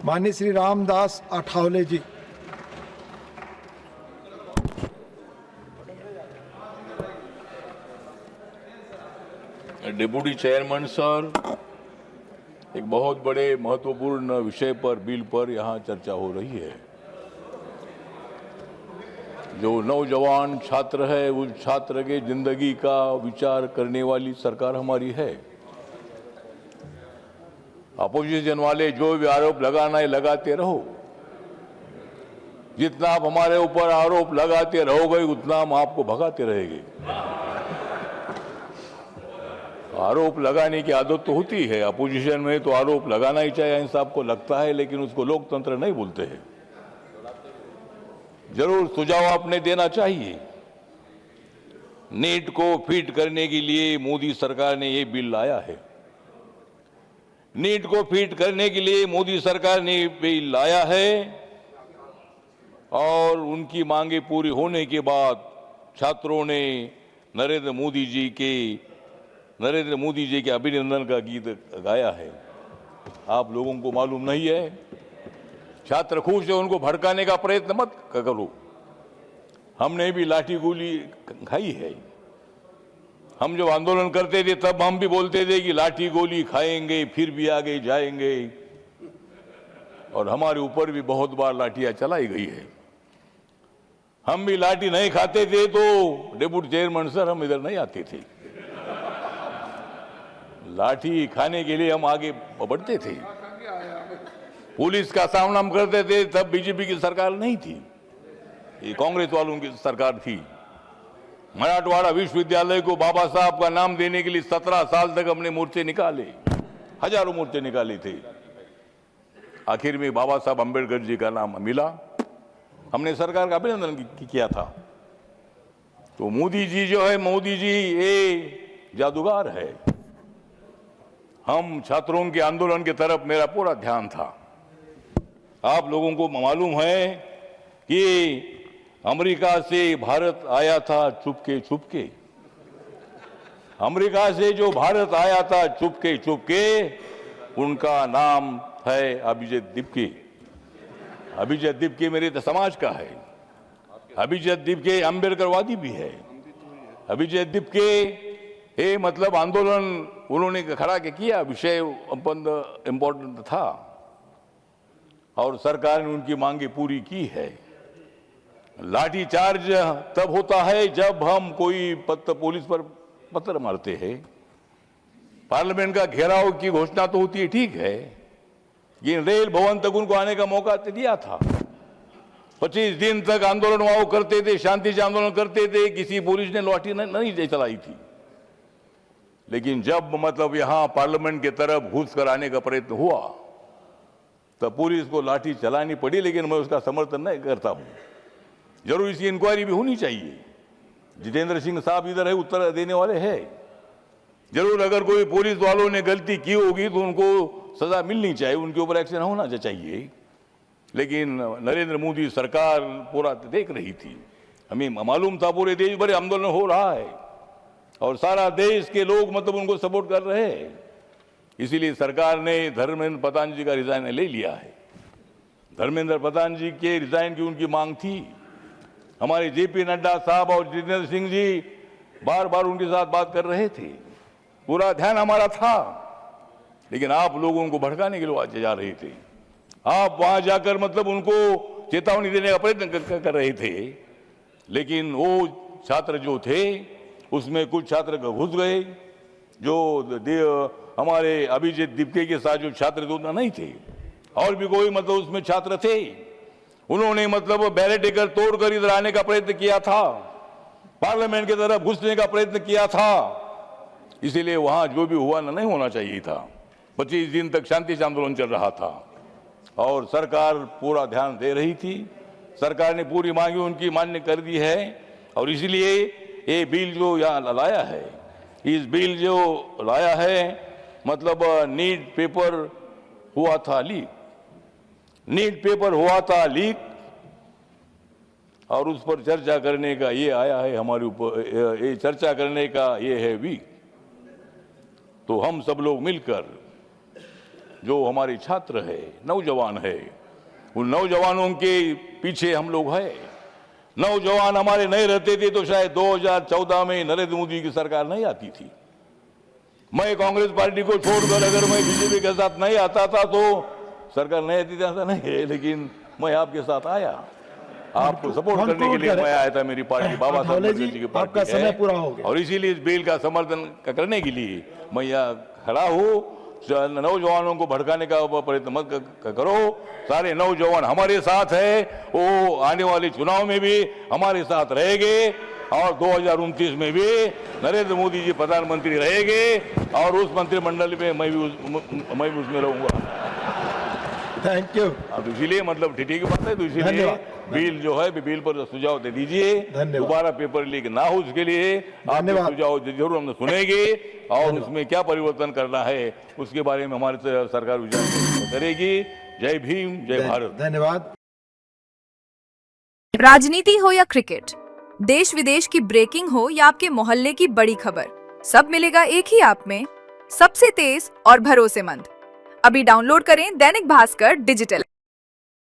माननीय श्री रामदास अठावले जी। Deputy chairman sir, एक बहुत बड़े महत्वपूर्ण विषय पर, बिल पर यहाँ चर्चा हो रही है। जो नौजवान छात्र है, उस छात्र के जिंदगी का विचार करने वाली सरकार हमारी है। अपोजिशन वाले जो भी आरोप लगाना है लगाते रहो। जितना आप हमारे ऊपर आरोप लगाते रहोगे उतना हम आपको भगाते रहेंगे। आरोप लगाने की आदत तो होती है, अपोजिशन में तो आरोप लगाना ही चाहिए, ऐसा आपको लगता है, लेकिन उसको लोकतंत्र नहीं बोलते हैं। जरूर सुझाव आपने देना चाहिए। नीट को फिट करने के लिए मोदी सरकार ने ये बिल लाया है। नीट को फिट करने के लिए मोदी सरकार ने बिल लाया है और उनकी मांगे पूरी होने के बाद छात्रों ने नरेंद्र मोदी जी के अभिनंदन का गीत गाया है। आप लोगों को मालूम नहीं है? छात्र खुश है, उनको भड़काने का प्रयत्न मत करो। हमने भी लाठी गोली खाई है। हम जब आंदोलन करते थे तब हम भी बोलते थे कि लाठी गोली खाएंगे, फिर भी आगे जाएंगे, और हमारे ऊपर भी बहुत बार लाठियां चलाई गई है। हम भी लाठी नहीं खाते थे तो डिप्टी चेयरमैन सर हम इधर नहीं आते थे। लाठी खाने के लिए हम आगे बढ़ते थे। पुलिस का सामना हम करते थे, तब बीजेपी की सरकार नहीं थी, ये कांग्रेस वालों की सरकार थी। मराठवाड़ा विश्वविद्यालय को बाबा साहब का नाम देने के लिए 17 साल तक हमने मोर्चे निकाले, हजारों मोर्चे निकाले थे। आखिर में बाबा साहब अंबेडकर जी का नाम मिला, हमने सरकार का अभिनंदन किया था। तो मोदी जी जो है, मोदी जी ये जादूगर है। हम छात्रों के आंदोलन की तरफ मेरा पूरा ध्यान था। आप लोगों को मालूम है कि अमेरिका से भारत आया था चुपके चुपके। अमेरिका से जो भारत आया था चुपके चुपके, उनका नाम है अभिजीत दीपके। अभिजीत दीपके मेरे समाज का है। अभिजीत दीपके अम्बेडकरवादी भी है। अभिजीत दीपके ये मतलब आंदोलन उन्होंने खड़ा किया, विषय इम्पोर्टेंट था और सरकार ने उनकी मांगे पूरी की है। लाठी चार्ज तब होता है जब हम कोई पुलिस पर पत्थर मारते हैं। पार्लियामेंट का घेराव की घोषणा तो होती है, ठीक है, ये रेल भवन तक उनको आने का मौका दिया था। 25 दिन तक आंदोलन वहां करते थे, शांति से आंदोलन करते थे, किसी पुलिस ने लाठी नहीं चलाई थी। लेकिन जब मतलब यहां पार्लियामेंट की तरफ घुस कर आने का प्रयत्न हुआ तब पुलिस को लाठी चलानी पड़ी, लेकिन मैं उसका समर्थन नहीं करता हूं। जरूर इसकी इंक्वायरी भी होनी चाहिए। जितेंद्र सिंह साहब इधर है, उत्तर देने वाले हैं। जरूर अगर कोई पुलिस वालों ने गलती की होगी तो उनको सजा मिलनी चाहिए, उनके ऊपर एक्शन होना चाहिए। लेकिन नरेंद्र मोदी सरकार पूरा देख रही थी। हमें मालूम था पूरे देश भर आंदोलन हो रहा है और सारा देश के लोग मतलब उनको सपोर्ट कर रहे हैं। इसीलिए सरकार ने धर्मेंद्र प्रधान जी का रिजाइन ले लिया है। धर्मेंद्र प्रधान जी के रिजाइन की उनकी मांग थी। हमारे जेपी नड्डा साहब और जितेंद्र सिंह जी बार बार उनके साथ बात कर रहे थे, पूरा ध्यान हमारा था, लेकिन आप लोगों को भड़काने के लिए जा रहे थे। आप वहां जाकर मतलब उनको चेतावनी देने का प्रयत्न कर रहे थे, लेकिन वो छात्र जो थे उसमें कुछ छात्र घुस गए जो हमारे अभिजीत दीपके के साथ जो छात्र थे उतना नहीं थे, और भी कोई मतलब उसमें छात्र थे। उन्होंने मतलब बैरिकेड तोड़कर इधर आने का प्रयत्न किया था, पार्लियामेंट की तरफ घुसने का प्रयत्न किया था। इसीलिए वहां जो भी हुआ ना, नहीं होना चाहिए था। 25 दिन तक शांति से आंदोलन चल रहा था और सरकार पूरा ध्यान दे रही थी। सरकार ने पूरी मांगी उनकी मान्य कर दी है और इसलिए ये बिल जो यहाँ लाया है, इस बिल जो लाया है मतलब नीट पेपर हुआ था लीक, नीट पेपर हुआ था लीक और उस पर चर्चा करने का ये आया है हमारे ऊपर, ये चर्चा करने का ये है वीक। तो हम सब लोग मिलकर जो हमारे छात्र है, नौजवान है, उन नौजवानों के पीछे हम लोग हैं। नौजवान हमारे नहीं रहते थे तो शायद 2014 में नरेंद्र मोदी की सरकार नहीं आती थी। मैं कांग्रेस पार्टी को छोड़कर अगर मैं बीजेपी के साथ नहीं आता था तो सरकार नहीं आती थी, ऐसा नहीं है, लेकिन मैं आपके साथ आया, आपको सपोर्ट करने के लिए मैं आया था। मेरी पार्टी बाबा साहब अम्बेडकर जी की पार्टी आपका समय पूरा हो गया और इसीलिए इस बिल का समर्थन करने के लिए मैं यहाँ खड़ा हूँ। नौजवानों को भड़काने का प्रयत्न मत करो। सारे नौजवान हमारे साथ है, वो आने वाले चुनाव में भी हमारे साथ रहेंगे और 2029 में भी नरेंद्र मोदी जी प्रधानमंत्री रहेंगे और उस मंत्रिमंडल में मैं भी उसमें रहूंगा। Thank you. अब इसीलिए मतलब ठीक की बात है, तो इसीलिए बिल जो है बिल पर सुझाव दे दीजिए, दोबारा पेपर लीक ना हो उसके लिए आपके सुझाव जरूर हम सुनेंगे और उसमें क्या परिवर्तन करना है उसके बारे में हमारी सरकार विचार करेगी। जय भीम, जय भारत। धन्यवाद। राजनीति हो या क्रिकेट, देश विदेश की ब्रेकिंग हो या आपके मोहल्ले की बड़ी खबर, सब मिलेगा एक ही ऐप में, सबसे तेज और भरोसेमंद। अभी डाउनलोड करें दैनिक भास्कर डिजिटल।